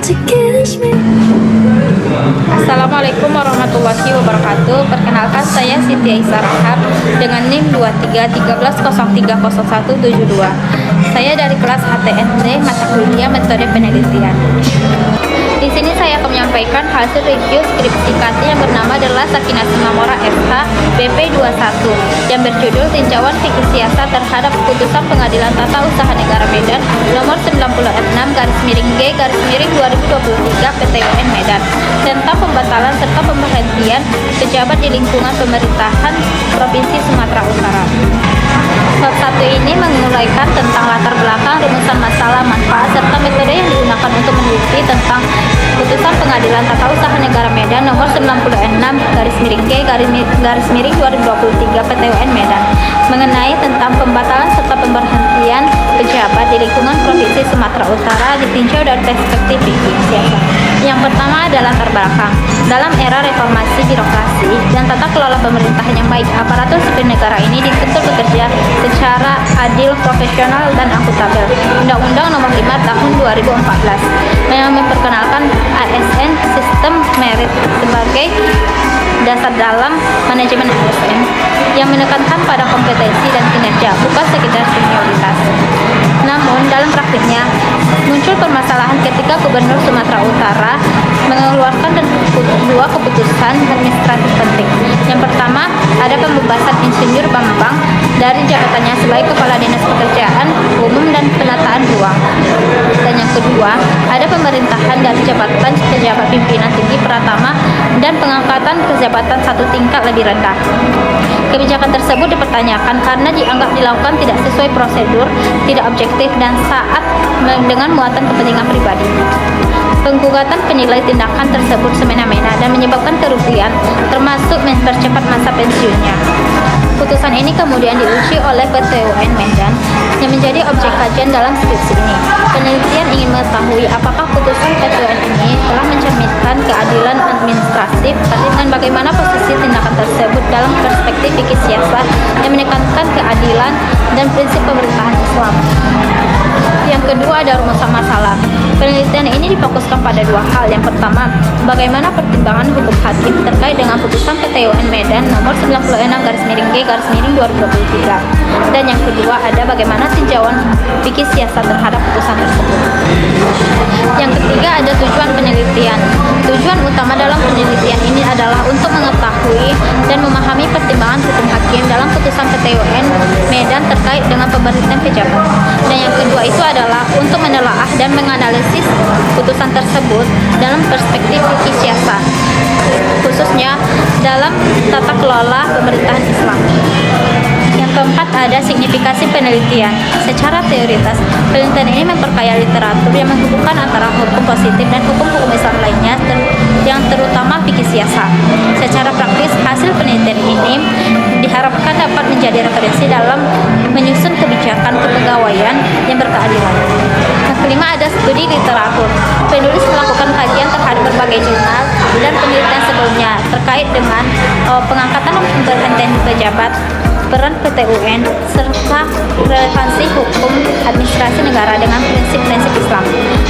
to kiss me. Assalamualaikum warahmatullahi wabarakatuh. Perkenalkan, saya Siti Aisyah Rahab dengan NIM 2313030172. Saya dari kelas HTND mata kuliah metode penelitian. Di sini saya akan menyampaikan hasil review skripsi KT yang bernama adalah Sakinah Simamora FH BP21 yang berjudul Tinjauan Fikih Siasat terhadap Putusan Pengadilan Tata Usaha Negara Medan nomor 96/G/2023 PTUN Medan tentang pembatalan serta pemberhentian pejabat di lingkungan pemerintahan Provinsi Sumatera Utara. Bab 1 ini menguraikan tentang latar belakang, rumusan masalah, manfaat, serta metode yang digunakan untuk meneliti tentang Putusan Pengadilan Tata Usaha Negara Medan nomor 96/G/2023 PTUN Medan mengenai tentang pembatalan serta pemberhentian pejabat di lingkungan Provinsi Sumatera Utara ditinjau dari perspektif fikih siasat. Yang pertama adalah latar belakang. Dalam era reformasi birokrasi dan tata kelola pemerintahan yang baik, aparatur sipil negara ini dituntut bekerja secara adil, profesional, dan akuntabel. Undang-Undang Nomor 5 Tahun 2014 yang memperkenalkan ASN sistem merit sebagai dasar dalam manajemen ASN yang menekankan pada kompetensi dan kinerja, bukan sekedar senioritas. Namun dalam praktiknya muncul permasalahan ketika Gubernur Sumatera Utara mengeluarkan dua keputusan administratif penting. Yang pertama, ada pembebasan Insinyur Bambang dari jabatannya sebagai Kepala Dinas Pekerjaan Umum dan Penataan Ruang. Dan yang kedua, ada pemerintahan dari jabatan pejabat pimpinan tinggi Pratama dan pengangkatan ke jabatan satu tingkat lebih rendah. Kebijakan tersebut dipertanyakan karena dianggap dilakukan tidak sesuai prosedur, tidak objektif, dan saat dengan muatan kepentingan pribadi. Penggugatan penilai tindakan tersebut semena-mena dan menyebabkan kerugian, termasuk mempercepat masa pensiunnya. Putusan ini kemudian diuji oleh PTUN Medan yang menjadi objek kajian dalam skripsi ini. Penelitian ingin mengetahui apakah putusan PTUN ini telah mencerminkan keadilan administratif dan bagaimana posisi tindakan tersebut dalam perspektif fikih siasat yang menekankan keadilan dan prinsip pemerintahan Islam. Yang kedua ada rumusan masalah. Penelitian ini difokuskan pada dua hal. Yang pertama, bagaimana pertimbangan hukum hakim terkait dengan putusan PTUN Medan nomor 96/G/2023. Dan yang kedua ada bagaimana tinjauan fikih siasat terhadap putusan tersebut. Yang ketiga ada tujuan penelitian. Tujuan utama dalam penelitian ini adalah untuk mengetahui dan memahami pertimbangan hukum hakim dalam putusan PTUN Medan terkait dengan pemberhentian pejabat. Dan yang kedua itu adalah untuk menelaah dan menganalisis putusan tersebut dalam perspektif fikih siasat, khususnya dalam tata kelola pemerintahan Islam. Yang keempat ada signifikasi penelitian. Secara teoritas, penelitian ini memperkaya literatur yang menghubungkan antara hukum positif dan hukum-hukum Islam lainnya yang terutama fikih siasat. Secara praktis, hasil penelitian ini diharapkan dapat menjadi referensi dalam menyusun kebijakan kepegawaian yang berkeadilan. Yang kelima ada studi literatur. Penulis melakukan kajian terhadap berbagai jurnal dan penelitian sebelumnya terkait dengan pengangkatan dan pemberhentian pejabat, peran PTUN, serta relevansi hukum administrasi negara dengan prinsip-prinsip Islam.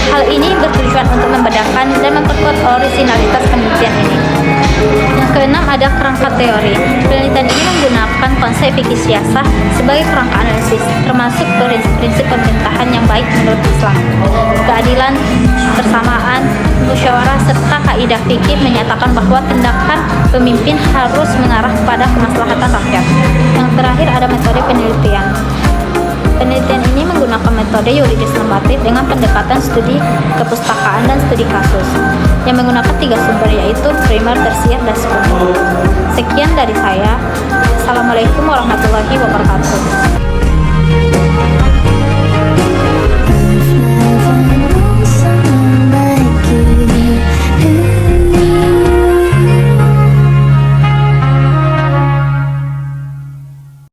Hal ini bertujuan untuk membedakan dan memperkuat orisinalitas penelitian ini. Yang keenam ada kerangka teori. Penelitian ini menggunakan konsep fikih siasat sebagai kerangka analisis, termasuk prinsip-prinsip pemerintahan yang baik menurut Islam. Keadilan, persamaan, musyawarah, serta kaidah fikih menyatakan bahwa tindakan pemimpin harus mengarah kepada kemaslahatan rakyat. Yang terakhir ada metode penelitian. Penelitian ini menggunakan metode yuridis normatif dengan pendekatan studi kepustakaan dan studi kasus yang menggunakan 3 sumber, yaitu primer, tersier, dan sekunder. Sekian dari saya. Assalamualaikum warahmatullahi wabarakatuh.